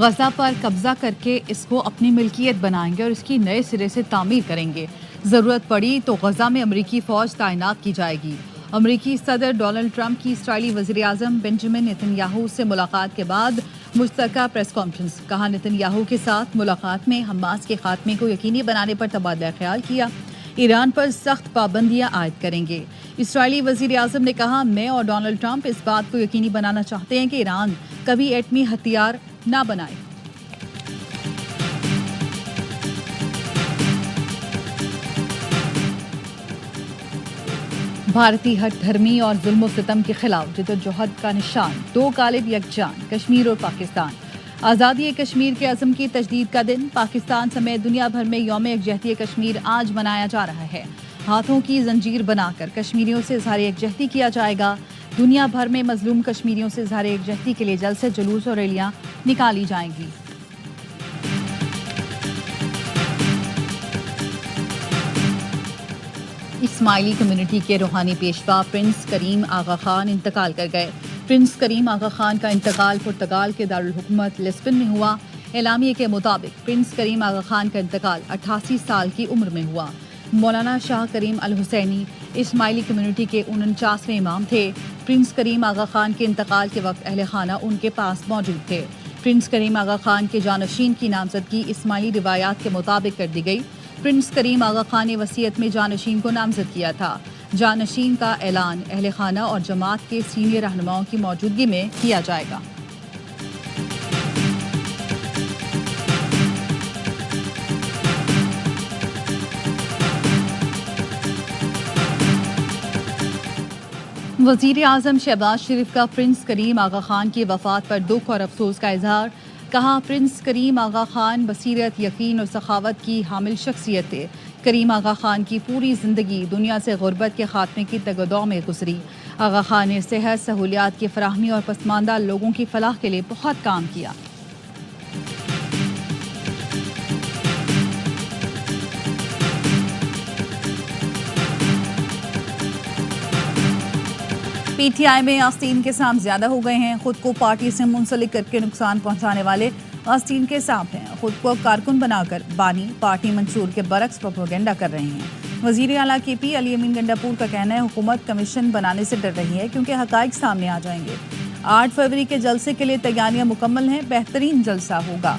गजा पर कब्जा करके इसको अपनी मिल्कियत बनाएंगे और इसकी नए सिरे से तामीर करेंगे। ज़रूरत पड़ी तो गजा में अमरीकी फ़ौज तैनात की जाएगी। अमरीकी सदर डोनाल्ड ट्रंप की इसराइली वज़ीर आज़म बेंजामिन नेतन्याहू से मुलाकात के बाद मुश्तरका प्रेस कॉन्फ्रेंस। कहा, नेतन्याहू के साथ मुलाकात में हमास के खात्मे को यकीनी बनाने पर तबादला ख्याल किया। ईरान पर सख्त पाबंदियां आयद करेंगे। इसराइली वज़ीर आज़म ने कहा, मैं और डोनाल्ड ट्रंप इस बात को यकीनी बनाना चाहते हैं कि ईरान कभी एटमी हथियार ना बनाए। भारतीय हठधर्मी और जुल्म सितम के खिलाफ जिद्दोजहद का निशान, दो गालिब यकजान, कश्मीर और पाकिस्तान। आज़ादी कश्मीर के अज़म की तजदीद का दिन। पाकिस्तान समेत दुनिया भर में यौम यकजहती कश्मीर आज मनाया जा रहा है। हाथों की जंजीर बनाकर कश्मीरियों से इज़हार यकजहती किया जाएगा। दुनिया भर में मजलूम कश्मीरियों से इज़हार यकजहती के लिए जल्द से जुलूस और रैलियां निकाली जाएंगी। इस्माइली कम्युनिटी के रूहानी पेशवा प्रिंस करीम आगा खान इंतकाल कर गए। प्रिंस करीम आगा खान का इंतकाल पुर्तगाल के दारुल हुकूमत लिस्बन में हुआ। एलामिया के मुताबिक प्रिंस करीम आगा खान का इंतकाल 88 साल की उम्र में हुआ। मौलाना शाह करीम अल हुसैनी इस्माइली कम्युनिटी के 49वें इमाम थे। प्रिंस करीम आगा खान के इंतकाल के वक्त अहले खाना उनके पास मौजूद थे। प्रिंस करीम आगा खान के जानशीन की नामजदगी इस्माइली रिवायात के मुताबिक कर दी गई। प्रिंस करीम आगा खान ने वसीयत में जानशीन को नामजद किया था। जानशीन का ऐलान अहले खाना और जमात के सीनियर रहनुमाओं की मौजूदगी में किया जाएगा। वज़ीर आज़म शहबाज शरीफ का प्रिंस करीम आगा खान की वफ़ात पर दुख और अफसोस का इजहार। कहा, प्रिंस करीम आगा खान बसीरत, यकीन और सखावत की हामिल शख्सियत थे। करीम आगा खान की पूरी ज़िंदगी दुनिया से गुर्बत के खात्मे की तगदौ में गुजरी। आगा खान ने सेहत सहूलियात की फराहमी और पसमानदा लोगों की फलाह के लिए बहुत काम किया। पीटीआई में आस्तीन के सांप ज्यादा हो गए हैं। खुद को पार्टी से मुंसलिक करके नुकसान पहुंचाने वाले आस्तीन के सांप हैं। खुद को कारकुन बनाकर बानी पार्टी मंसूर के बरक्स प्रोपेगेंडा कर रहे हैं। वजीर आला केपी अली अमीन गंडापुर का कहना है, हुकूमत कमीशन बनाने से डर रही है क्योंकि हकाइक सामने आ जाएंगे। 8 फरवरी के जलसे के लिए तैयारियां मुकम्मल हैं। बेहतरीन जलसा होगा।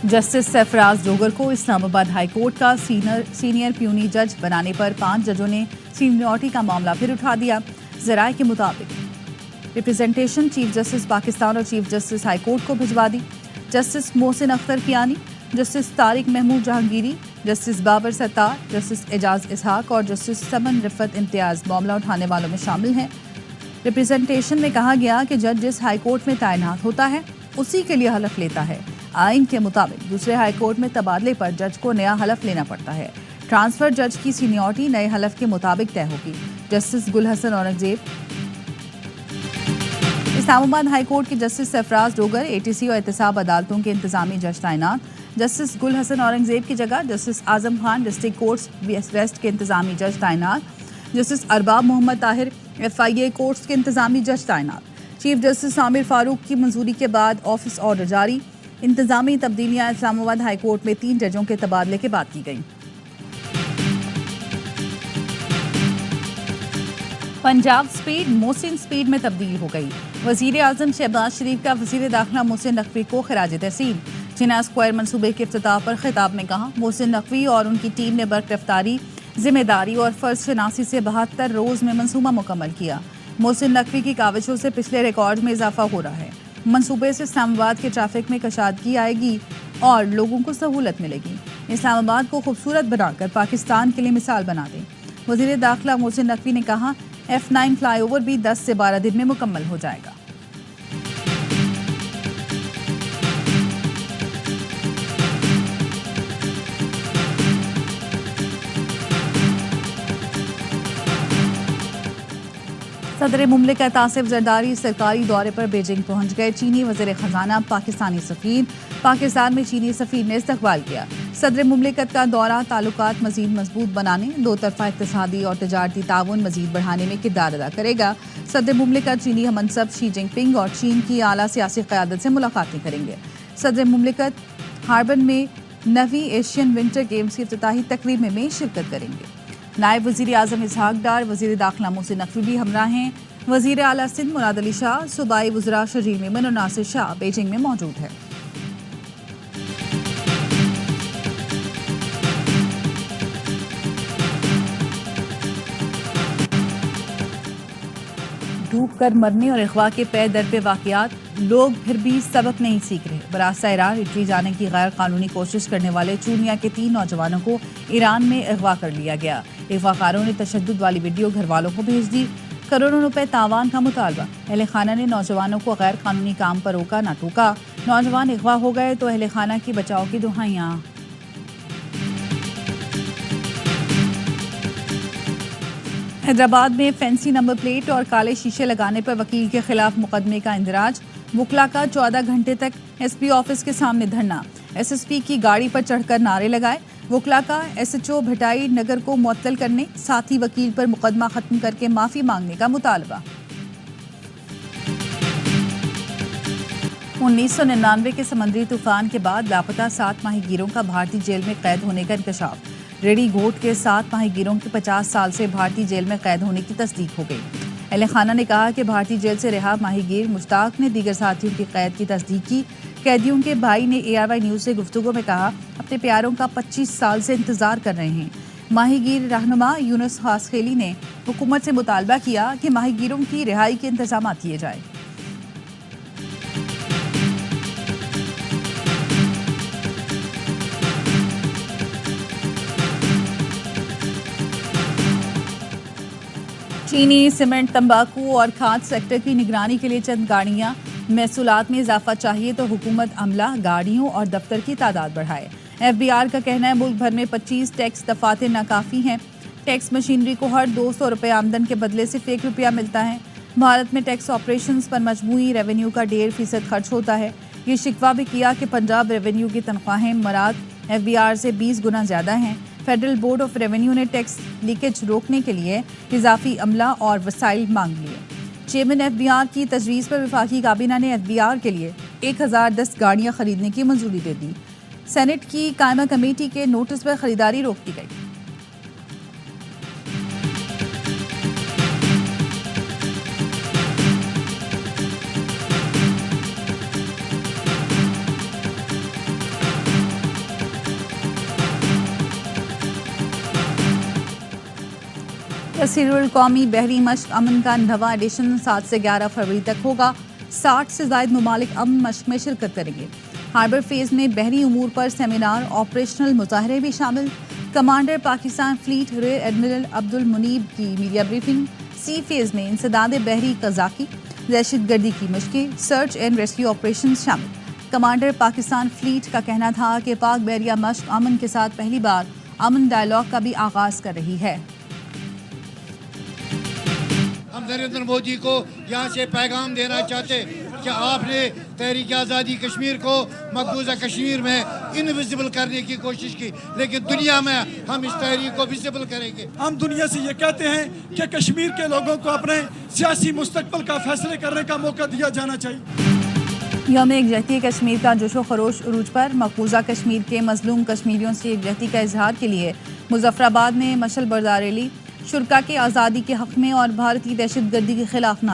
जस्टिस सरफराज डोगर को इस्लामाबाद हाई कोर्ट का सीनियर प्यूनी जज बनाने पर 5 जजों ने सीनियरिटी का मामला फिर उठा दिया। ज़राए के मुताबिक रिप्रेजेंटेशन चीफ जस्टिस पाकिस्तान और चीफ जस्टिस हाई कोर्ट को भिजवा दी। Justice Mohsin Akhtar Kiyani, justice Tariq Mahmood Jahangiri, justice Babar Sattar, justice Ejaz Ishaq और जस्टिस समन रिफत इम्तियाज मामला उठाने वालों में शामिल हैं। रिप्रेजेंटेशन में कहा गया कि जज जिस हाई कोर्ट में तैनात होता है उसी के लिए हलफ लेता है। आइन के मुताबिक दूसरे हाई कोर्ट में तबादले पर जज को नया हलफ लेना पड़ता है। ट्रांसफर जज की सीनियरिटी नए हलफ के मुताबिक तय होगी। जस्टिस गुल हसन औरंगजेब, इस्लामाबाद हाई कोर्ट के जस्टिस सरफराज डोगर एटीसी और एहतसाब अदालतों के इंतजामी जज तैनात। जस्टिस गुल हसन औरंगजेब की जगह justice Azam Khan district courts west के इंतजामी जज तैनात। Justice Arbab Mohammad Tahir FIA courts के इंतजामी जज तैनात। चीफ जस्टिस आमिर फारूक की मंजूरी के बाद ऑफिस ऑर्डर जारी। इंतजामी तब्दीलियां इस्लामाबाद हाई कोर्ट में 3 जजों के तबादले के बाद की गईं। पंजाब स्पीड मोहसिन स्पीड में तब्दील हो गई। वजीर आजम शहबाज शरीफ का वजीर दाखिला मोहसिन नकवी को खराज तहसीन। जिना स्क्वायर मनसूबे के इफ्तिताह पर खिताब में कहा, मोहसिन नकवी और उनकी टीम ने बरकरफ्तारी, जिम्मेदारी और फर्ज शनासी से 72 रोज में मनसूबा मुकम्मल किया। मोहसिन नकवी की काविशों से पिछले रिकॉर्ड में इजाफा हो रहा है। मंसूबे से इस्लामाबाद के ट्रैफिक में कशादगी आएगी और लोगों को सहूलत मिलेगी। इस्लामाबाद को खूबसूरत बनाकर पाकिस्तान के लिए मिसाल बना दें। वजीर दाखिला मोहसिन नकवी ने कहा, F9 फ्लाईओवर भी 10 से 12 दिन में मुकम्मल हो जाएगा। सदर मुमलिकत आसिफ जरदारी सरकारी दौरे पर बीजिंग पहुंच गए। चीनी वज़ीर ख़ज़ाना, पाकिस्तानी सफ़ीर, पाकिस्तान में चीनी सफ़ीर ने इस्तकबाल किया। सदर मुमलिकत का दौरा ताल्लुकात मजीद मजबूत बनाने, दो तरफा इक्तिसादी और तजारती ताउन मजीद बढ़ाने में किरदार अदा करेगा। सदर मुमलिकत चीनी हमनसब शी जिनपिंग और चीन की आला सियासी क़यादत से मुलाकातें करेंगे। सदर मुमलिकत हार्बन में 9वीं एशियन विंटर गेम्स की इफ्तिताही तकरीब में शिरकत करेंगे। नायब वज़ीर आज़म इसहाक डार, वज़ीर दाखिला मोहसिन नकवी भी हमरा हैं। वज़ीर आला सिंध मुराद अली शाह, सूबाई वज़रा शजील मेमन और नासिर शाह बीजिंग में मौजूद है। डूब कर मरने और अगवा के पैर दर पे वाक़यात, लोग फिर भी सबक नहीं सीख रहे। बरास्ता ईरान इटली जाने की गैर कानूनी कोशिश करने वाले चूनिया के 3 नौजवानों को ईरान में अगवा कर लिया गया। अगवाकारों ने तशद्दुद वाली वीडियो घर वालों को भेज दी। करोड़ों रुपए तावान का मुतालबा। अहले खाना ने नौजवानों को गैर कानूनी काम पर रोका ना टोका। नौजवान अगवा हो गए तो अहले खाना की बचाव की दुहाइयां। हैदराबाद में फैंसी नंबर प्लेट और काले शीशे लगाने पर वकील के खिलाफ मुकदमे का इंदराज। वुकला का 14 घंटे तक एसपी ऑफिस के सामने धरना। एसएसपी की गाड़ी पर चढ़कर नारे लगाए। वुकला का एसएचओ भटाई नगर को मुअत्तल करने, साथ ही वकील पर मुकदमा खत्म करके माफी मांगने का मुतालबा। 1999 के समंदरी तूफान के बाद लापता 7 माहीगीरों का भारतीय जेल में कैद होने का इंकशाफ। रेडी घोट के 7 माहीगीरों के 50 साल से भारतीय जेल में कैद होने की तस्दीक हो गई। अहले खाना ने कहा कि भारतीय जेल से रिहा माहीगीर मुश्ताक ने दीगर साथियों की कैद की तस्दीक की। कैदियों के भाई ने ARY न्यूज़ से गुफ्तगू में कहा, अपने प्यारों का 25 साल से इंतजार कर रहे हैं। माहीगीर रहनुमा यूनुस खासखेली ने हुकूमत से मुतालबा किया कि माहीगीरों की रिहाई के इंतजाम किए जाए। चीनी सीमेंट, तंबाकू और खाद सेक्टर की निगरानी के लिए चंद गाड़ियां। महसूलात में इजाफा चाहिए तो हुकूमत अमला, गाड़ियों और दफ्तर की तादाद बढ़ाए। FBR का कहना है मुल्क भर में 25 टैक्स दफातर नाकाफी हैं। टैक्स मशीनरी को हर 200 रुपये आमदन के बदले सिर्फ ₹1 मिलता है। भारत में टैक्स ऑपरेशंस पर मजमूई रेवेन्यू का 1.5% खर्च होता है। ये शिकवा भी किया कि पंजाब रेवेन्यू की तनख्वाहें मराद FBR से 20 गुना ज़्यादा हैं। फेडरल बोर्ड ऑफ रेवेन्यू ने टैक्स लीकेज रोकने के लिए इजाफी अमला और वसाइल मांग लिए। चेयरमैन FBR की तजवीज़ पर वफाकी काबीना ने FBR के लिए 1010 गाड़ियां खरीदने की मंजूरी दे दी। सेनेट की कायमा कमेटी के नोटिस पर खरीदारी रोक दी गई। तस्हीरुल कौमी बहरी मश्क अमन का 9वां एडिशन 7 से 11 फरवरी तक होगा। 60 से ज़ायद ममालिक अमन मश्क में शिरकत करेंगे। हार्बर फेज़ में बहरी उमूर पर सेमिनार, ऑपरेशनल मुजाहरे भी शामिल। Commander Pakistan fleet rear admiral Abdul Munib की मीडिया ब्रीफिंग। सी फेज़ में इंसदाद बहरी कज़ाकी, दहशतगर्दी की मशकें, सर्च एंड रेस्क्यू ऑपरेशन शामिल। कमांडर पाकिस्तान फ्लीट का कहना था कि पाक बहरिया मश्क अमन के साथ पहली बार अमन डायलॉग का भी आगाज़ कर रही है। हम नरेंद्र मोदी को यहाँ से पैगाम देना चाहते कि आपने तहरीक आज़ादी कश्मीर को मकबूजा कश्मीर में इनविजिबल करने की कोशिश की, लेकिन दुनिया में हम इस तहरीक को विजिबल करेंगे। हम दुनिया से ये कहते हैं कि कश्मीर के लोगों को अपने सियासी मुस्तकबिल का फैसले करने का मौका दिया जाना चाहिए। यौम यकजहती कश्मीर का जोशो खरोश उरूज पर। मकबूजा कश्मीर के मजलूम कश्मीरियों से यकजहती का इजहार के लिए मुजफ्फराबाद में मशल बरदार रैली। शुरा के आज़ादी के हक़ में और भारतीय दहशतगर्दी के खिलाफ ना।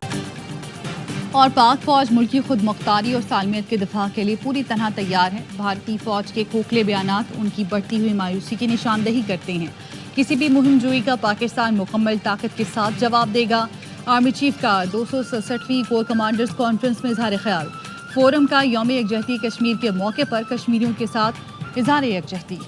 और पाक फौज मुल्की खुद मुख्तारी और सालमियत के दिफा के लिए पूरी तरह तैयार है। भारतीय फौज के खोखले बयानात उनकी बढ़ती हुई मायूसी की निशानदही करते हैं। किसी भी मुहिम जोई का पाकिस्तान मुकम्मल ताकत के साथ जवाब देगा। आर्मी चीफ का 267वीं कोर कमांडर्स कॉन्फ्रेंस में इजहार ख्याल। फोरम का यौम यकजहती कश्मीर के मौके पर कश्मीरियों के साथ इजहार यकजहती।